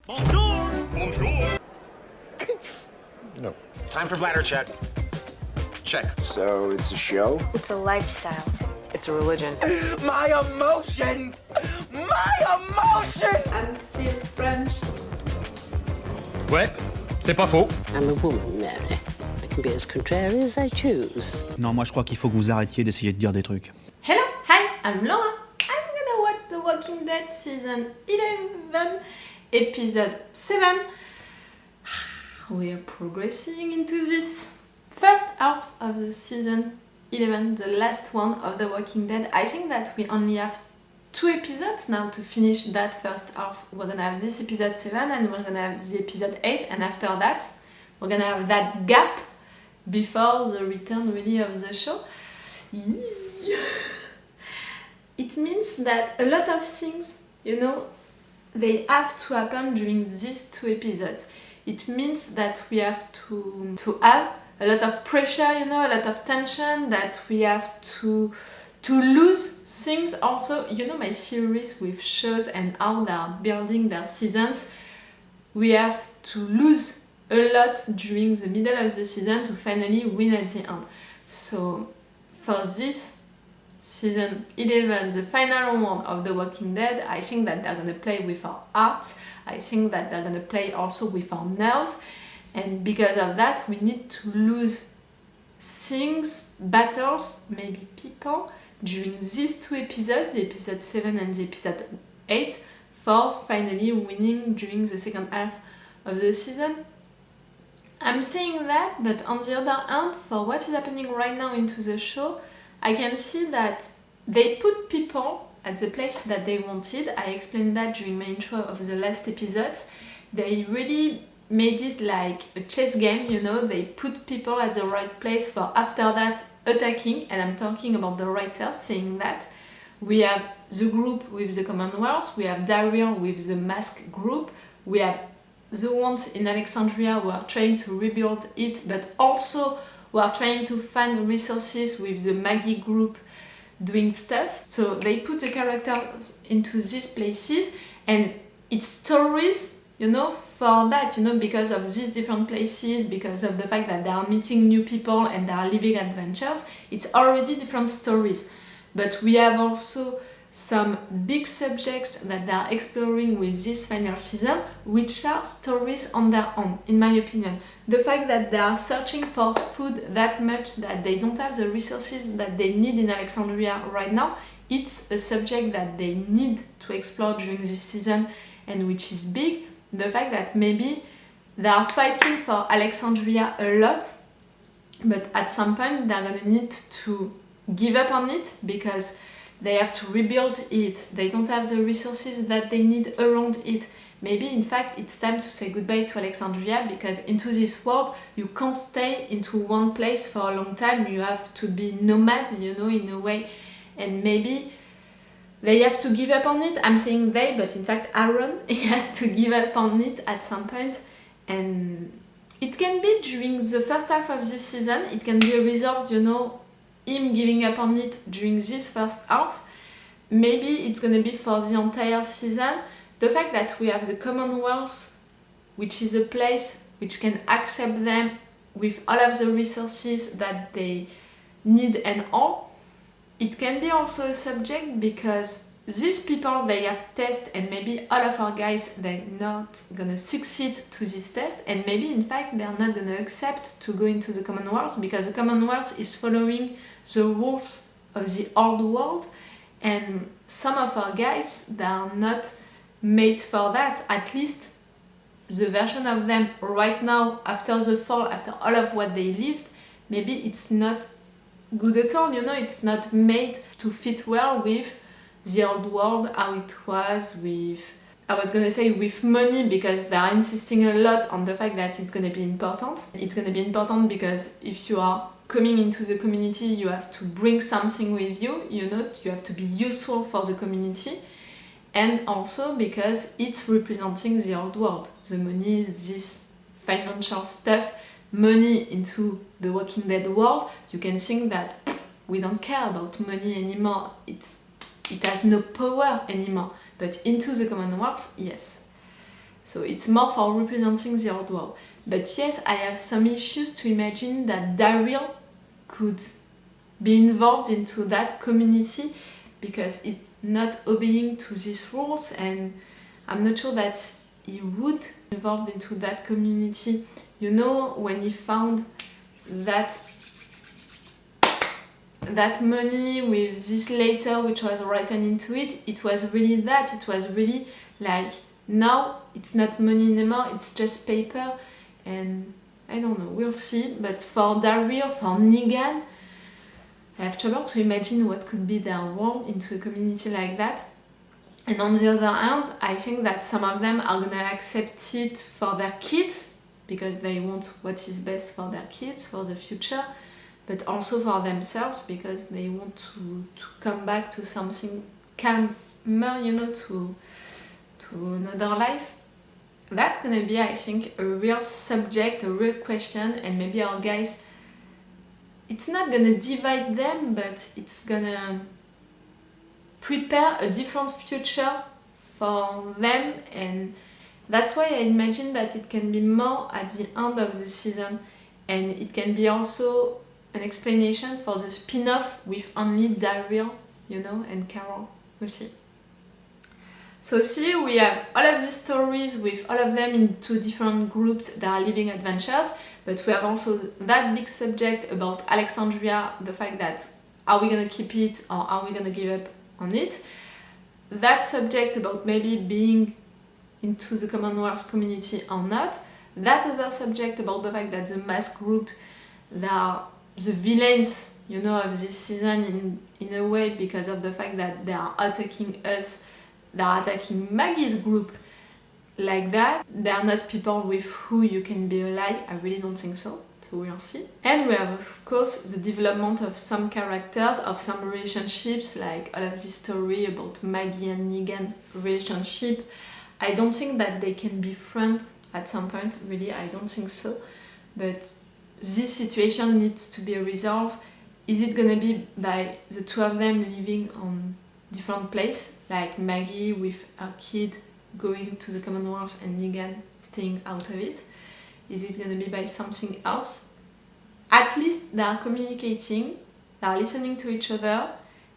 Bonjour! Bonjour! No. Time for bladder check. Check. So it's a show? It's a lifestyle. It's a religion. My emotions! My emotions! I'm still French. Ouais, c'est pas faux. I'm a woman, Mary. I can be as contrary as I choose. Non, moi je crois qu'il faut que vous arrêtiez d'essayer de dire des trucs. Hello, hi, I'm Laura. I'm gonna watch The Walking Dead season 11, episode 7. We are progressing into this first half of the season 11, the last one of The Walking Dead. I think that we only have 2 episodes now to finish that first half. We're gonna have this episode 7 and we're gonna have the episode 8, and after that we're gonna have that gap before the return really of the show. It means that a lot of things, you know, they have to happen during these 2 episodes. It means that we have to have a lot of pressure, you know, a lot of tension, that we have to lose things also. You know, my series with shows and how they are building their seasons, we have to lose a lot during the middle of the season to finally win at the end. So for this season 11, the final one of The Walking Dead, I think that they're gonna play with our hearts. I think that they're gonna play also with our nerves, and because of that we need to lose things, battles, maybe people during these 2 episodes, the episode 7 and the episode 8, for finally winning during the second half of the season. I'm saying that, but on the other hand, for what is happening right now into the show, I can see that they put people at the place that they wanted. I explained that during my intro of the last episodes. They really made it like a chess game, you know, they put people at the right place for after that attacking, and I'm talking about the writers saying that. We have the group with the Commonwealth, we have Daryl with the Mask group, we have the ones in Alexandria who are trying to rebuild it, but also who are trying to find resources with the Maggie group doing stuff. So they put the characters into these places, and it's stories, you know, for that, you know, because of these different places, because of the fact that they are meeting new people and they are living adventures, it's already different stories. But we have also some big subjects that they are exploring with this final season, which are stories on their own, in my opinion. The fact that they are searching for food that much, that they don't have the resources that they need in Alexandria right now, it's a subject that they need to explore during this season, and which is big. The fact that maybe they are fighting for Alexandria a lot, but at some point they're gonna need to give up on it because they have to rebuild it. They don't have the resources that they need around it. Maybe in fact it's time to say goodbye to Alexandria, because into this world you can't stay into one place for a long time. You have to be nomads, you know, in a way, and maybe they have to give up on it. I'm saying they, but in fact Aaron, he has to give up on it at some point, and it can be during the first half of this season. It can be a result, you know, him giving up on it during this first half. Maybe it's gonna be for the entire season. The fact that we have the Commonwealth, which is a place which can accept them with all of the resources that they need and all, it can be also a subject, because these people, they have tests, and maybe all of our guys, they're not gonna succeed to this test, and maybe in fact they're not gonna accept to go into the Commonwealth, because the Commonwealth is following the rules of the old world, and some of our guys, they are not made for that. At least the version of them right now, after the fall, after all of what they lived, maybe it's not good at all, you know, it's not made to fit well with the old world, how it was with, I was gonna say with money, because they are insisting a lot on the fact that it's gonna be important. It's gonna be important because if you are coming into the community, you have to bring something with you, you know, you have to be useful for the community, and also because it's representing the old world. The money, this financial stuff, money into the Walking Dead world, you can think that we don't care about money anymore, it has no power anymore, but into the Commonwealth, yes. So it's more for representing the old world. But yes, I have some issues to imagine that Daryl could be involved into that community because it's not obeying to these rules, and I'm not sure that he would be involved into that community. You know, when he found that money with this letter which was written into it, it was really that. It was really like, now it's not money anymore, it's just paper. And I don't know, we'll see. But for Daryl, for Negan, I have trouble to imagine what could be their role into a community like that. And on the other hand, I think that some of them are gonna accept it for their kids because they want what is best for their kids, for the future, but also for themselves because they want to come back to something calmer, you know, to another life. That's gonna be, I think, a real subject, a real question, and maybe our guys, it's not gonna divide them, but it's gonna prepare a different future for them, and that's why I imagine that it can be more at the end of the season, and it can be also an explanation for the spin-off with only Daryl, you know, and Carol. We'll see. So see, we have all of these stories with all of them into different groups that are living adventures, but we have also that big subject about Alexandria, the fact that are we gonna keep it or are we gonna give up on it? That subject about maybe being into the Commonwealth community or not. That other subject about the fact that the mask group, they are the villains, you know, of this season in a way because of the fact that they are attacking us. They are attacking Maggie's group like that. They are not people with who you can be allied. I really don't think so. So we'll see. And we have, of course, the development of some characters, of some relationships, like all of this story about Maggie and Negan's relationship. I don't think that they can be friends at some point, really, I don't think so. But this situation needs to be resolved. Is it gonna be by the two of them living on different place, like Maggie with her kid going to the Commonwealth and Negan staying out of it? Is it gonna be by something else? At least they are communicating, they are listening to each other,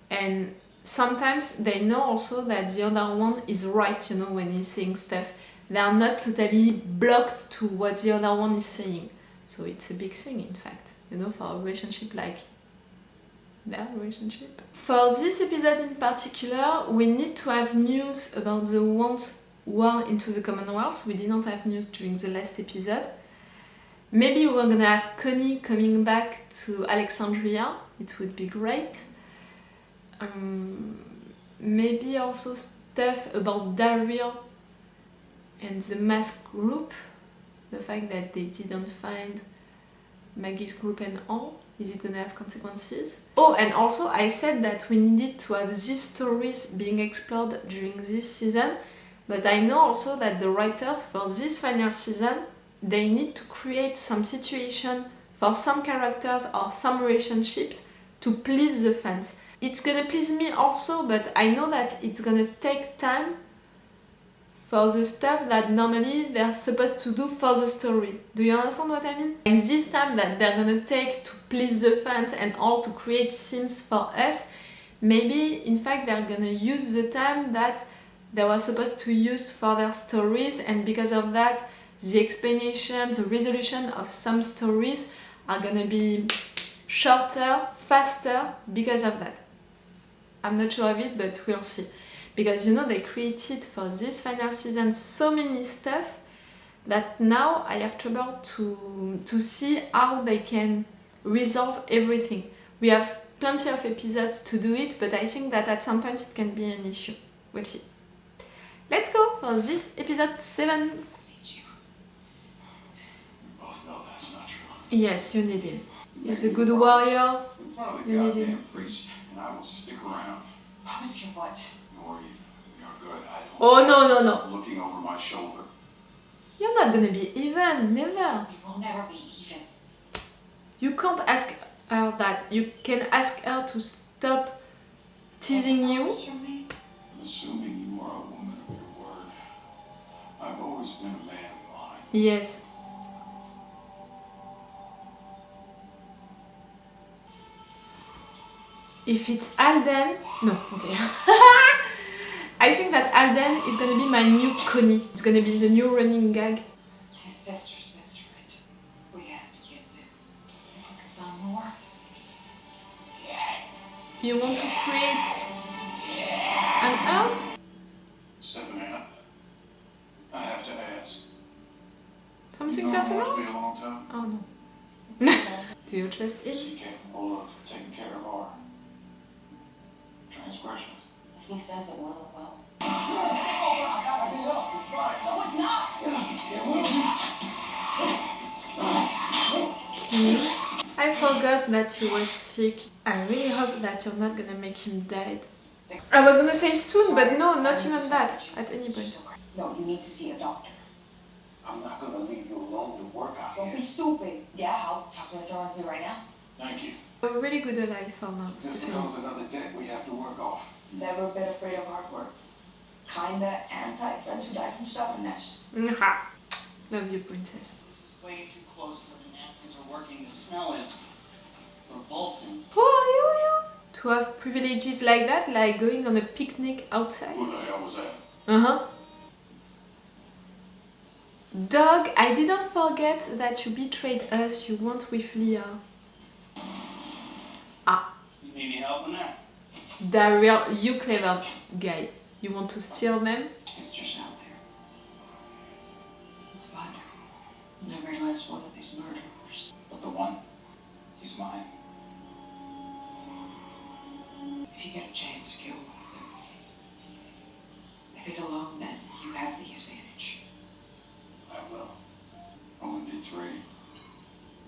and sometimes they know also that the other one is right, you know, when he's saying stuff. They are not totally blocked to what the other one is saying. So it's a big thing, in fact, you know, for a relationship like their relationship. For this episode in particular, we need to have news about the Wands war into the Commonwealth. We didn't have news during the last episode. Maybe we're gonna have Connie coming back to Alexandria. It would be great. Maybe also stuff about Daryl and the mask group. The fact that they didn't find Maggie's group and all. Is it gonna have consequences? Oh, and also I said that we needed to have these stories being explored during this season, but I know also that the writers for this final season, they need to create some situation for some characters or some relationships to please the fans. It's gonna please me also, but I know that it's gonna take time for the stuff that normally they're supposed to do for the story. Do you understand what I mean? Like this time that they're gonna take to please the fans and all to create scenes for us, maybe in fact they're gonna use the time that they were supposed to use for their stories, and because of that the explanation, the resolution of some stories are gonna be shorter, faster because of that. I'm not sure of it, but we'll see. Because you know, they created for this final season so many stuff that now I have trouble to see how they can resolve everything. We have plenty of episodes to do it, but I think that at some point it can be an issue. We'll see. Let's go for this episode 7. Yes, you need him. He's a good warrior. You need him. And I will stick around. Promise you what? Nor even. You're good. I don't. Oh no. Looking over my shoulder. You're not gonna be even, never. We will never be even. You can't ask her that. You can ask her to stop teasing you. Assuming you are a woman of your word. I've always always been a man of mine. Yes. If it's Alden... No, okay. I think that Alden is gonna be my new Connie. It's gonna be the new running gag. It's his sister's best friend. We have to get them. Found more? You want to create an herb? Stepping up. I have to ask. Something You know, personal? it's been a long time. Oh no. Do you trust Is him? he capable of taking care of our transgressions? If he says it will, it will. I forgot that he was sick. I really hope that you're not gonna make him dead. I was gonna say soon, but no, not even that, at any point. No, you need to see a doctor. I'm not gonna leave you alone to work out Don't be here. stupid. Yeah, I'll talk to Mr. Ormsby right now. Thank you. A really good life for now, This Stephanie. becomes another debt we have to work off. Never been afraid of hard work. Kinda anti-friends who die from stubbornness. Mwah. Love you, princess. This is way too close to where the nasties are working. The smell is revolting. Who are you? To have privileges like that, like going on a picnic outside? Who the hell was that? Uh-huh. Dog, I didn't forget that you betrayed us, you went with Leah. Ah, You need any help in there? Daryl, you clever guy. You want to steal them? Sister's out there. We'll find her. Never realize one of these murderers. But the one, he's mine. If you get a chance, kill one of them. If he's alone, then you have the advantage. I will. Only be three.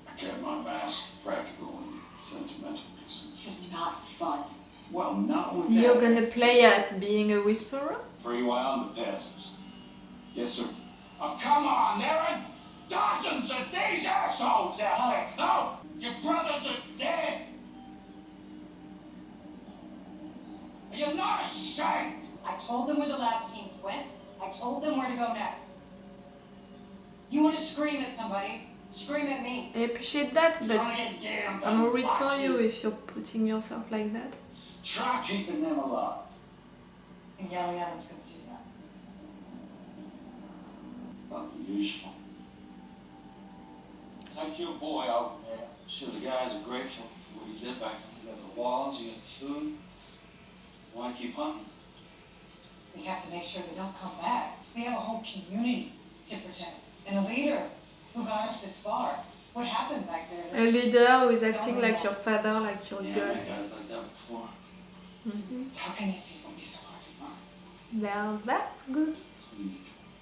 I kept my mask practical and sentimental reasons. This is not fun. Well, not with You're that. gonna play at being a whisperer? Free while the passes. Yes, sir. Oh, come on, there are dozens of these assholes out there. No, your brothers are dead. Are you not ashamed? I told them where the last teams went. I told them where to go next. You want to scream at somebody? Scream at me. I appreciate that, but Try again. I'm worried for you if you're putting yourself like that. Try keeping them alive. And yelling at him's gonna do that. Useful. Take your boy out there. Sure the guys are grateful for what you did back then. You got the walls, you got the food. Why keep hunting? We have to make sure they don't come back. We have a whole community to protect. And a leader who got us this far. What happened back there? A leader who is acting like your father, like your Yeah, I god. met guys like that before. How can these people be so hard to find? Well, that's good. You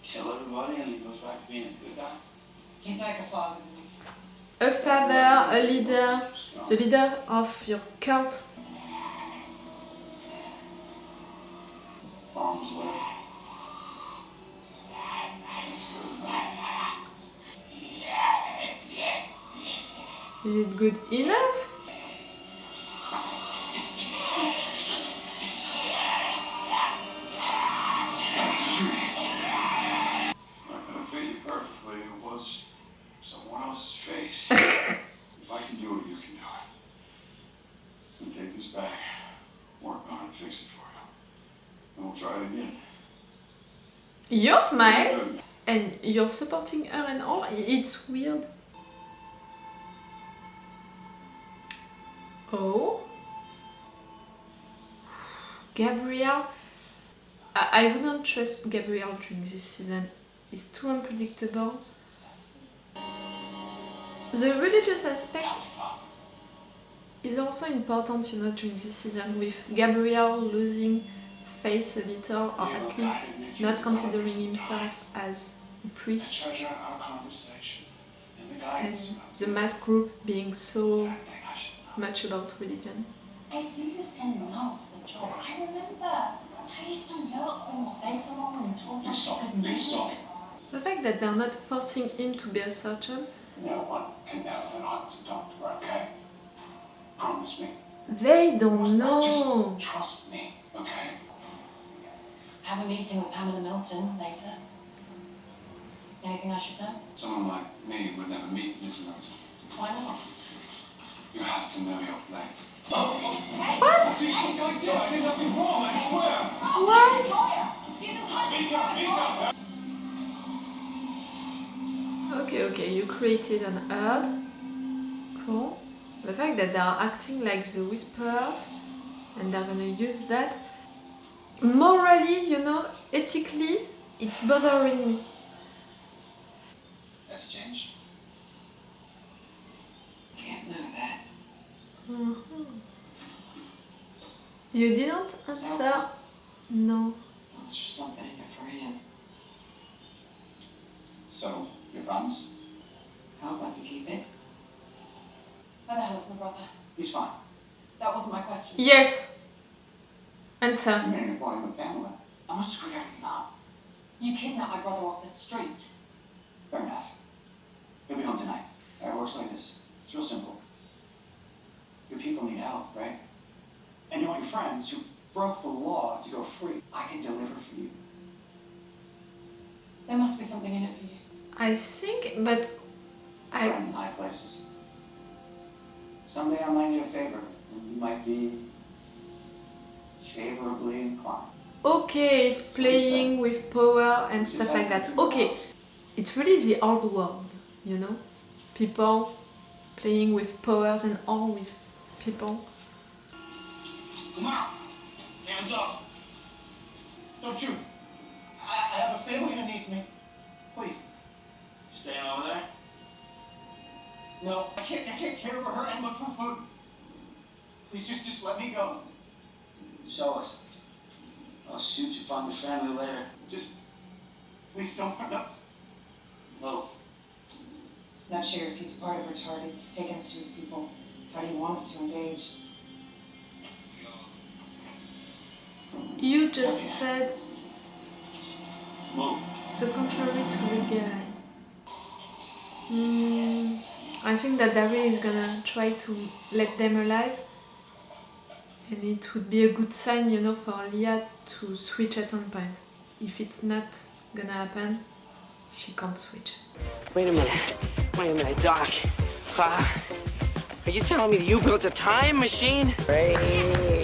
kill everybody and he goes back to being a good guy. He's like a father to me. A father, a leader, the leader of your cult. Arms length. Is it good enough? Not gonna fit you perfectly. It was someone else's face. If I can do it, you can do it. And take this back, work on it, fix it for you. And we'll try it again. Your smile Good. and you're supporting her and all. It's weird. Oh, Gabriel. I wouldn't trust Gabriel during this season. He's too unpredictable. The religious aspect is also important, you know, during this season, with Gabriel losing face a little, or at least not considering himself as a priest, Treasure our conversation and the and guidance. the mass group being so Something I should know. much about religion. I used in love with Joel. I remember. I used to help him save someone and told We him saw she it. could We manage saw it. it. The fact that they're not forcing him to be a surgeon, No one can have an honest doctor, okay? Promise me. they don't Just know. trust me, okay? Have a meeting with Pamela Milton later. Anything I should know? Someone like me would never meet Miss Milton. Why not? You have to know your place. What? See, I did nothing wrong, I swear. Why? He's entitled to Okay, you created an Earth. Cool. The fact that they are acting like the Whisperers and they're gonna use that. Morally, you know, ethically, it's bothering me. That's a change. Can't know that. You didn't answer? No. There's just something in it for him. So, you promise? How about you keep it? Where the hell is my brother? He's fine. That wasn't my question. Yes. You Answer. made an appointment with Pamela. I'm gonna screw everything up. You kidnapped my brother off the street. Fair enough. He'll be home tonight. It works like this. It's real simple. Your people need help, right? And you want your friends who broke the law to go free. I can deliver for you. There must be something in it for you. I think, but Friend in high places. Someday I might need a favor, and you might be favorably inclined. okay, it's playing with power and stuff like that. Okay, it's really the old world, you know? People playing with powers and all with people. Come on! Hands up! Don't shoot! I have a family that needs me. Please. Staying over there? No, I can't care for her and look for food. Please just let me go. Show us. I'll shoot you, find your family later. Just please don't hurt us. No. Not sure if he's part of retarded, taking us to his people. How do you want us to engage? You just said Move. the contrary to the guy. I think that Daryl is gonna try to let them alive. And it would be a good sign, you know, for Leah to switch at some point. If it's not gonna happen, she can't switch. Wait a minute, Doc. Are you telling me that you built a time machine? Crazy.